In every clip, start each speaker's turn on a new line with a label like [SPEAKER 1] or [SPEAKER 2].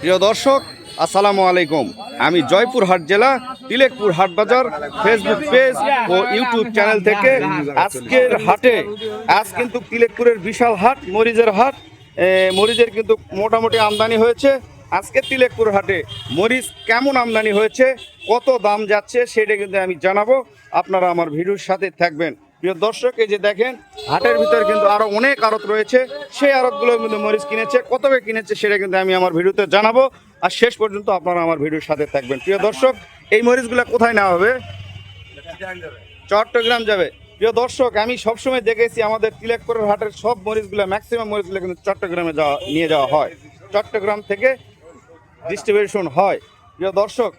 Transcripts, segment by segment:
[SPEAKER 1] প্রিয় দর্শক, আসসালামু আলাইকুম। আমি জয়পুরহাট জেলা তিলেকপুর হাট বাজার ফেসবুক পেজ ও ইউটিউব চ্যানেল থেকে আজকের হাটে আজ কিন্তু তিলেকপুরের বিশাল হাট, মরিচের হাট। মরিচের কিন্তু মোটামুটি আমদানি হয়েছে। আজকে তিলেকপুর হাটে মরিচ কেমন আমদানি হয়েছে, কত দাম যাচ্ছে সেটা কিন্তু আমি জানাবো। আপনারা আমার ভিডিওর সাথে থাকবেন। প্রিয় দর্শক, এই যে দেখেন হাটের ভিতরে কিন্তু আরো অনেক আড়ত রয়েছে। সেই আড়তগুলো কিন্তু মরিচ কিনেছে, কত করে কিনেছে সেটা কিন্তু আমি আমার ভিডিওতে জানাবো। আর শেষ পর্যন্ত আপনারা আমার ভিডিওর সাথে থাকবেন। প্রিয় দর্শক, এই মরিচগুলো কোথায় নেওয়া হবে? চট্টগ্রাম যাবে। প্রিয় দর্শক, আমি সবসময় দেখেছি আমাদের তিলেকপুরের হাটের সব মরিচগুলো, ম্যাক্সিমাম মরিচগুলো কিন্তু চট্টগ্রামে নিয়ে যাওয়া হয়, চট্টগ্রাম থেকে ডিস্ট্রিবিউশন হয়। প্রিয় দর্শক,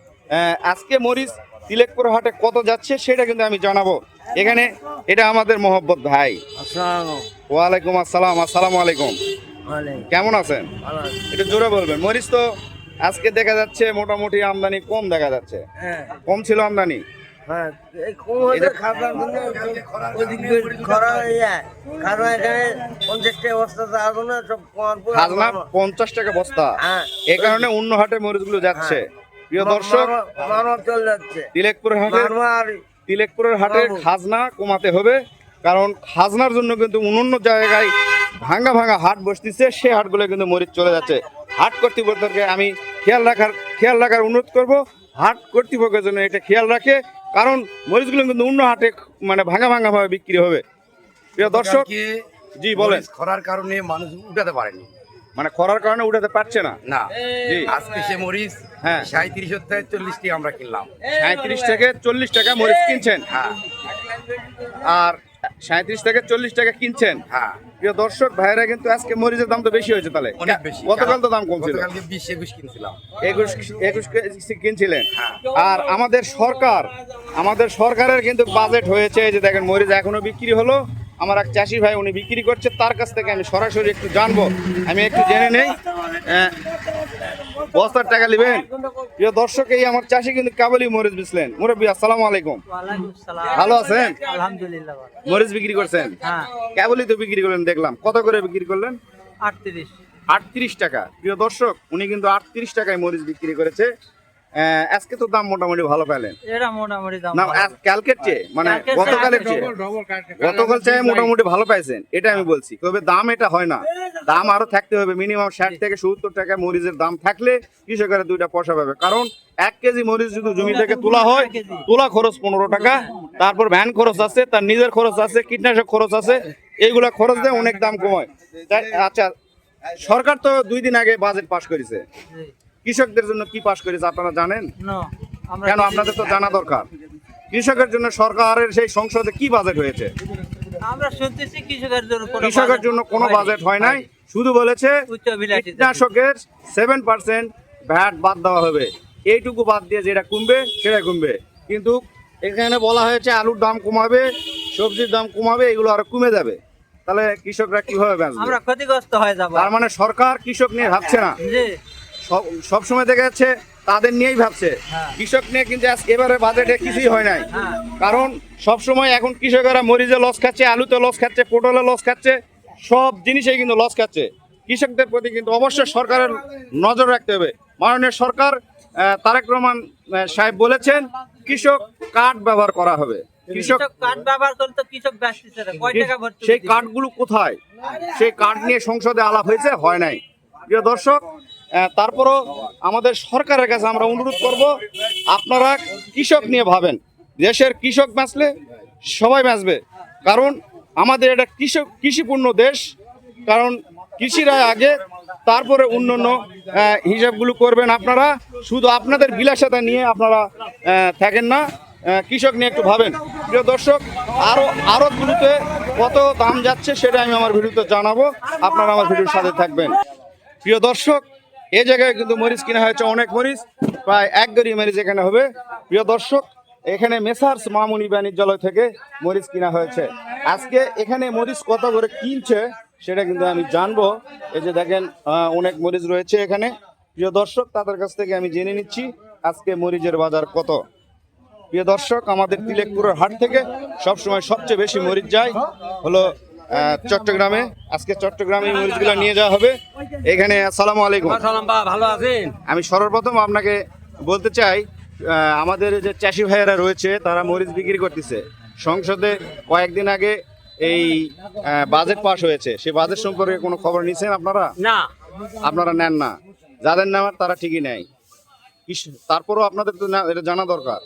[SPEAKER 1] আজকে মরিচ তিলেকপুর হাটে কত যাচ্ছে সেটা কিন্তু আমি জানাবো। এখানে এটা আমাদের মোহাম্মদ ভাই। ওয়ালাইকুম আসসালাম। আসসালামু আলাইকুম। কেমন আছেন? একটু জোরে বলবেন। মরিচ তো আজকে দেখা যাচ্ছে মোটামুটি আমদানি কম দেখা যাচ্ছে। কম ছিল আমদানি। খাজনা 50 টাকা বস্তা, এই কারণে অন্য হাটে মরিচগুলো যাচ্ছে। প্রিয় দর্শক, তিলেকপুরের হাটের খাজনা কমাতে হবে, কারণ খাজনার জন্য কিন্তু অন্য জায়গায় ভাঙা ভাঙা হাট বসতেছে, সে হাটগুলো কিন্তু মরিচ চলে যাচ্ছে। হাট কর্তৃপক্ষকে আমি খেয়াল রাখার অনুরোধ করব। হাট কর্তৃপক্ষের জন্য এটা খেয়াল রাখে, কারণ মরিচগুলো কিন্তু অন্য হাটে মানে ভাঙা ভাঙা ভাবে বিক্রি হবে। প্রিয় দর্শক, জি বলেন।
[SPEAKER 2] খরার কারণে মানুষ উঠাতে পারেনি,
[SPEAKER 1] মানে খরার কারণে উঠাতে পারছে না।
[SPEAKER 2] না, আজকে সে মরিচ 37 থেকে 40 টাকা আমরা কিনলাম।
[SPEAKER 1] 37 থেকে 40 টাকা মরিচ কিনছেন?
[SPEAKER 2] হ্যাঁ।
[SPEAKER 1] আর 37 থেকে 40 টাকা কিনছেন?
[SPEAKER 2] হ্যাঁ।
[SPEAKER 1] প্রিয় দর্শক ভাইরা, কিন্তু আজকে মরিচের দাম তো বেশি হয়েছে। তাহলে
[SPEAKER 2] অনেক বেশি।
[SPEAKER 1] গতকাল তো দাম কম ছিল,
[SPEAKER 2] 20-21 কিনছিলাম।
[SPEAKER 1] 21 কিনছিলেন। আর আমাদের সরকারের কিন্তু বাজেট হয়েছে। এই যে দেখেন মরিচ এখনো বিক্রি হলো। আমার এক চাষি ভাই, উনি বিক্রি করছে, তার কাছ থেকে আমি সরাসরি একটু জানবো, আমি একটু জেনে নেই। বস্তার টাকা নেবেন? প্রিয় দর্শক, এই আমার চাষি কিন্তু কাবুলি মরিচ বেচলেন। মুরব্বী, আসসালামু আলাইকুম। ভালো আছেন?
[SPEAKER 3] আলহামদুলিল্লাহ।
[SPEAKER 1] মরিচ বিক্রি করছেন? কাবুলি তো বিক্রি করলেন দেখলাম। কত করে বিক্রি করলেন? 38 টাকা। প্রিয় দর্শক, উনি কিন্তু 38 টাকায় মরিচ বিক্রি করেছে। আজকে তো দাম মোটামুটি ভালো পেলেন? না, কালকের চেয়ে মানে গতকালের চেয়ে, গতকাল চেয়ে মোটামুটি ভালো পাইছেন, এটা আমি বলছি। তবে দাম এটা হয় না, দাম আরো থাকতে হবে। মিনিমাম 60 থেকে 70 টাকা মরিচের দাম থাকলে কৃষকেরা দুইটা পয়সা পাবে। কারণ 1 কেজি মরিচ যদি জমি থেকে তোলা হয়, তোলা খরচ 15 টাকা, তারপর ভ্যান খরচ আছে, তার নিজের খরচ আছে, কীটনাশক খরচ আছে, এইগুলা খরচ দিয়ে অনেক দাম কমায়। আচ্ছা, সরকার তো 2 দিন আগে বাজেট পাস করেছে, কৃষকদের জন্য কি পাস করেছে আপনারা জানেন? কেন? আপনাদের তো জানা দরকার। কৃষকের জন্য সরকারের সেই সংসদে কি বাজেট হয়েছে?
[SPEAKER 3] আমরা শুনতেছি
[SPEAKER 1] কৃষকের জন্য কোনো বাজেট হয় নাই, শুধু বলেছে কীটনাশকের 7% ভ্যাট বাদ দেওয়া হবে। এইটুকু বাদ দিয়ে যেটা কমবে সেটা কমবে। কিন্তু এখানে বলা হয়েছে আলুর দাম কমাবে, সবজির দাম কমাবে, এগুলো আরো কমে যাবে। তাহলে কৃষকরা কিভাবে বাঁচবে?
[SPEAKER 3] আমরা ক্ষতিগ্রস্ত হয়ে যাব।
[SPEAKER 1] তার মানে সরকার কৃষক নিয়ে ভাবছে না, সবসময় দেখা যাচ্ছে তাদের নিয়েই ভাবছে। কৃষক নিয়ে কিন্তু এবারে বাজেটে কিছুই হয় নাই। কারণ সবসময় এখন কৃষকেরা মরিচে লস খাচ্ছে, আলুতে লস খাচ্ছে, পটলে লস খাচ্ছে, সব জিনিসেই কিন্তু লস খাচ্ছে। কৃষকদের প্রতি কিন্তু অবশ্যই সরকারের নজর রাখতে হবে। মাননীয় সরকার তারেক রহমান সাহেব বলেছেন কৃষক কার্ড ব্যবহার করা হবে। কৃষক
[SPEAKER 3] কার্ড ব্যবহার করলে তো কৃষক বাঁচতেছে না। কয় টাকা ভর্তি?
[SPEAKER 1] সেই কার্ডগুলো কোথায়? সেই কার্ড নিয়ে সংসদে আলাপ হয়েছে, হয় নাই। প্রিয় দর্শক, তারপরও আমাদের সরকারের কাছে আমরা অনুরোধ করব, আপনারা কৃষক নিয়ে ভাবেন। দেশের কৃষক বাঁচলে সবাই বাঁচবে। কারণ আমাদের এটা কৃষিপূর্ণ দেশ। কারণ কৃষিরা আগে, তারপরে অন্যান্য হিসাবগুলো করবেন। আপনারা শুধু আপনাদের বিলাসিতা নিয়ে আপনারা থাকেন না, কৃষক নিয়ে একটু ভাবেন। প্রিয় দর্শক, আরতগুলোতে কত দাম যাচ্ছে সেটা আমি আমার ভিডিওতে জানাবো, আপনারা আমার ভিডিওর সাথে থাকবেন। প্রিয় দর্শক, এই জায়গায় কিন্তু মরিচ কিনা হয়েছে, অনেক মরিচ, প্রায় 1 গাড়ি মরিচ এখানে হবে। প্রিয় দর্শক, এখানে মেসার্স মামুনি বাণিজ্যালয় থেকে মরিচ কিনা হয়েছে। আজকে এখানে মরিচ কত করে কিনছে সেটা কিন্তু আমি জানবো। এই যে দেখেন অনেক মরিচ রয়েছে এখানে। প্রিয় দর্শক, তাদের কাছ থেকে আমি জেনে নিচ্ছি আজকে মরিচের বাজার কত। প্রিয় দর্শক, আমাদের তিলেকপুরের হাট থেকে সবসময় সবচেয়ে বেশি মরিচ যায় হলো চট্টগ্রামে। আজকে চট্টগ্রামে এই মরিচগুলো নিয়ে যাওয়া হবে এখানে। আসসালামু আলাইকুম।
[SPEAKER 3] ভালো আছেন?
[SPEAKER 1] আমি সর্বপ্রথম আপনাকে বলতে চাই, আমাদের যে চাষি ভাইয়েরা রয়েছে তারা মরিচ বিক্রি করতেছে। সংসদে কয়েকদিন আগে এই বাজেট পাস হয়েছে, সেই বাজেট সম্পর্কে কোনো খবর নিছেন আপনারা?
[SPEAKER 3] না,
[SPEAKER 1] আপনারা নেন না, যাদের নেওয়ার তারা ঠিকই নেয়। তারপরও আপনাদের তো এটা জানা দরকার।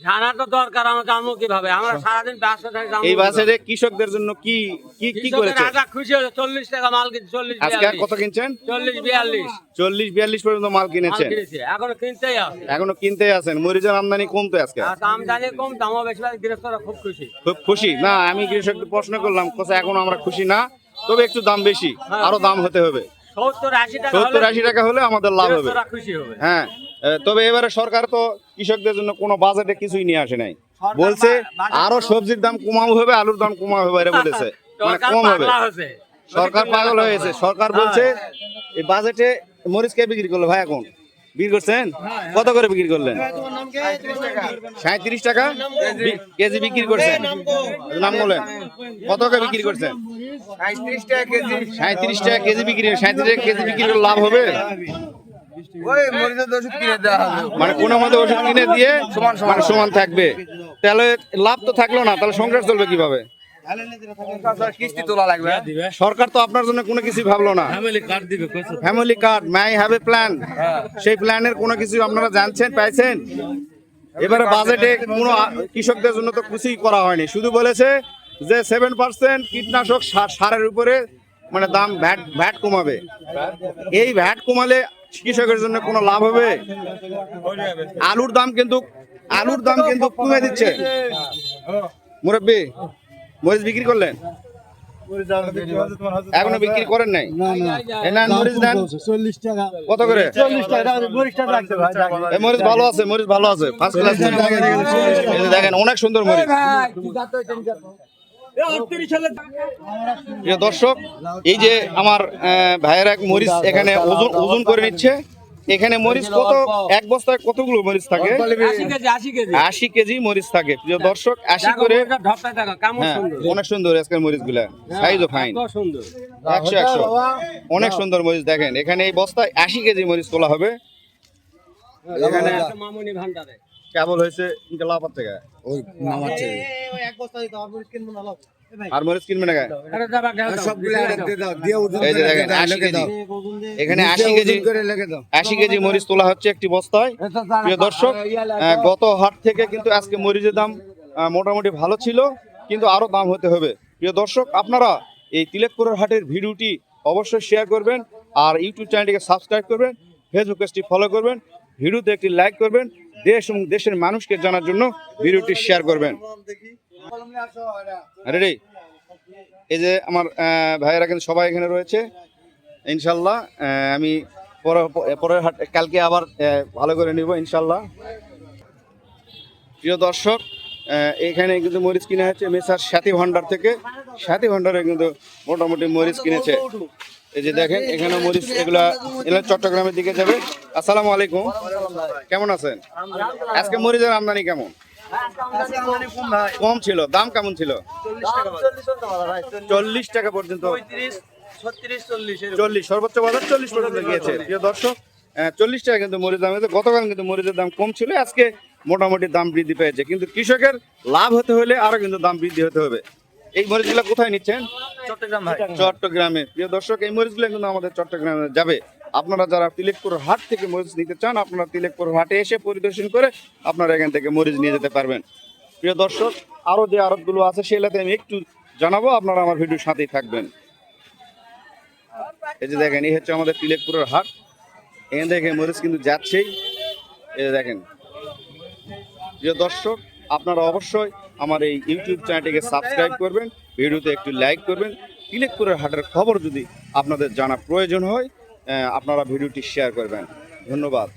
[SPEAKER 3] জানা তো দরকার। আমরা জানবো কিভাবে? আমরা সারাদিন ব্যস্ত থাকি।
[SPEAKER 1] এই বাজারে কৃষকদের জন্য কি কি কি করেছে?
[SPEAKER 3] খুশি হয়েছে। 40 টাকা মাল কিনছে। 40
[SPEAKER 1] আজকে আর কত কিনছেন?
[SPEAKER 3] 40 42
[SPEAKER 1] 40-42 পর্যন্ত মাল কিনেছেন।
[SPEAKER 3] এখনো কিনতেই আছে।
[SPEAKER 1] এখনো কিনতেই আছেন। মরিচের আমদানি কমতে আজকে
[SPEAKER 3] আর দাম জানি কম, দামও বেশি। গৃহস্থরা খুব খুশি।
[SPEAKER 1] খুব খুশি না? আমি কৃষকদের প্রশ্ন করলাম, কোথায় এখনো আমরা খুশি না, তবে একটু দাম বেশি, আরো দাম হতে হবে।
[SPEAKER 3] 70-80
[SPEAKER 1] টাকা হলে আমাদের লাভ হবে।
[SPEAKER 3] গৃহস্থরা খুশি হবে।
[SPEAKER 1] হ্যাঁ, তবে এবারে সরকার তো কৃষকদের জন্য কোনো বাজেটে কিছুই নিয়ে আসে নাই। বলছে আরো সবজির দাম কমানো হবে, আলুর দাম কমানো হবে, এটা বলেছে, মানে কম হবে। সরকার পাগল হয়েছে। সরকার বলছে এই বাজেটে মরিচ কে বিক্রি করলো ভাই? এখন বিক্রি করছেন কত করে বিক্রি করলেন? 37 টাকা কেজি বিক্রি করছেন। নাম বলেন, কত করে বিক্রি করছেন?
[SPEAKER 2] 37 টাকা কেজি।
[SPEAKER 1] 37 টাকা কেজি বিক্রি। 37 টাকা কেজি বিক্রি করলে লাভ হবে?
[SPEAKER 2] ওই মরিচের ওষুধ কিনে দেওয়া হবে।
[SPEAKER 1] মানে কোনো মতে ওষুধ কিনে দিয়ে সমান থাকবে, তাহলে লাভ তো থাকলো না, তাহলে সংসার চলবে কিভাবে?
[SPEAKER 2] কিস্তি তোলা লাগবে।
[SPEAKER 1] সরকার তো আপনার জন্য কোনো কিছু ভাবলো না। Family card, my have a plan, সেই প্ল্যানের কোনো কিছু আপনারা জানছেন, পাইছেন? এবারে বাজেটে কোনো কৃষকদের জন্য তো কিছুই করা হয়নি। শুধু বলেছে যে 7% কীটনাশক সারের উপরে মানে দাম ভ্যাট কমাবে। এই ভ্যাট কমালে কৃষকের জন্য কোনো লাভ হবে? আলুর দাম কিন্তু কমে দিচ্ছে। মুরব্বী, মরিচ বিক্রি করলেন? এখনো বিক্রি করেন নাই? মরিচ দেন। কত করে? মরিচ ভালো আছে, মরিচ ভালো আছে, ফার্স্ট ক্লাস। দেখেন অনেক সুন্দর মরিচ। প্রিয় দর্শক, এই যে আমার ভাইয়ের এক মরিচ এখানে ওজন করে নিচ্ছে। এখানে মরিচ কত, এক বস্তায় কতগুলো মরিচ থাকে? 80 কেজি মরিচ থাকে। প্রিয় দর্শক, 80 করে। হ্যাঁ, অনেক সুন্দর আজকের মরিচ গুলা, সাইজও ফাইন, 100 অনেক সুন্দর মরিচ। দেখেন এখানে এই বস্তায় 80 কেজি মরিচ তোলা হবে। এখানে কেবল হয়েছে লাপার থেকে আর মরিচ কিনবে না। এই যে দেখেন 80 কেজি, এখানে 80 কেজি মরিচ তোলা হচ্ছে একটি বস্তায়। প্রিয় দর্শক, গত হাট থেকে কিন্তু আজকে মরিচের দাম মোটামুটি ভালো ছিল, কিন্তু আরো দাম হতে হবে। প্রিয় দর্শক, আপনারা এই তিলেকপুরের হাটের ভিডিওটি অবশ্যই শেয়ার করবেন, আর ইউটিউব চ্যানেলটিকে সাবস্ক্রাইব করবেন, ফেসবুক পেজটি ফলো করবেন, ভিডিওতে একটি লাইক করবেন, দেশ এবং দেশের মানুষকে জানার জন্য ভিডিওটি শেয়ার করবেন। রেডি? এই যে আমার ভাইয়েরা কিন্তু সবাই এখানে রয়েছে। ইনশাল্লাহ আমি পরের হাট কালকে আবার ভালো করে নিব ইনশাল্লাহ। প্রিয় দর্শক, এখানে কিন্তু মরিচ কিনে হচ্ছে মেসার সাথী ভান্ডার থেকে। সাথী ভান্ডারে কিন্তু মোটামুটি মরিচ কিনেছে। এই যে দেখেন এখানে মরিচ, এগুলা চট্টগ্রামের দিকে যাবে। আসসালামু আলাইকুম, কেমন আছেন? আজকে মরিচের আমদানি কেমন? কম ছিল। দাম কেমন ছিল? 40 টাকা পর্যন্ত, 40 সর্বোচ্চ বাজার 40 পর্যন্ত গিয়েছে। প্রিয় দর্শক, 40 টাকা কিন্তু মরিচ দাম হয়েছে। গতকাল কিন্তু মরিচের দাম কম ছিল, আজকে মোটামুটি দাম বৃদ্ধি পেয়েছে। কিন্তু কৃষকের লাভ হতে হলে আরো কিন্তু দাম বৃদ্ধি হতে হবে। এই মরিচগুলো কোথায় নিচ্ছেন? চট্টগ্রামে। প্রিয় দর্শক, এই মরিচগুলো কিন্তু আমাদের চট্টগ্রামে যাবে। আপনারা যারা তিলেকপুর হাট থেকে মরিচ নিতে চান, আপনারা তিলেকপুর হাটে এসে পরিদর্শন করে আপনারা এখান থেকে মরিচ নিয়ে যেতে পারবেন। প্রিয় দর্শক, আরো যে আড়তগুলো আছে সেগুলোতে আমি একটু জানাবো, আপনারা আমার ভিডিওর সাথেই থাকবেন। এই যে দেখেন, এই হচ্ছে আমাদের তিলেকপুরের হাট। এখান থেকে মরিচ কিন্তু যাচ্ছেই। এই যে দেখেন। প্রিয় দর্শক, আপনারা অবশ্যই আমার এই ইউটিউব চ্যানেলটিকে সাবস্ক্রাইব করবেন, ভিডিওতে একটু লাইক করবেন। তিলেকপুরের হাটের খবর যদি আপনাদের জানা প্রয়োজন হয়, আপনারা ভিডিওটি শেয়ার করবেন। ধন্যবাদ।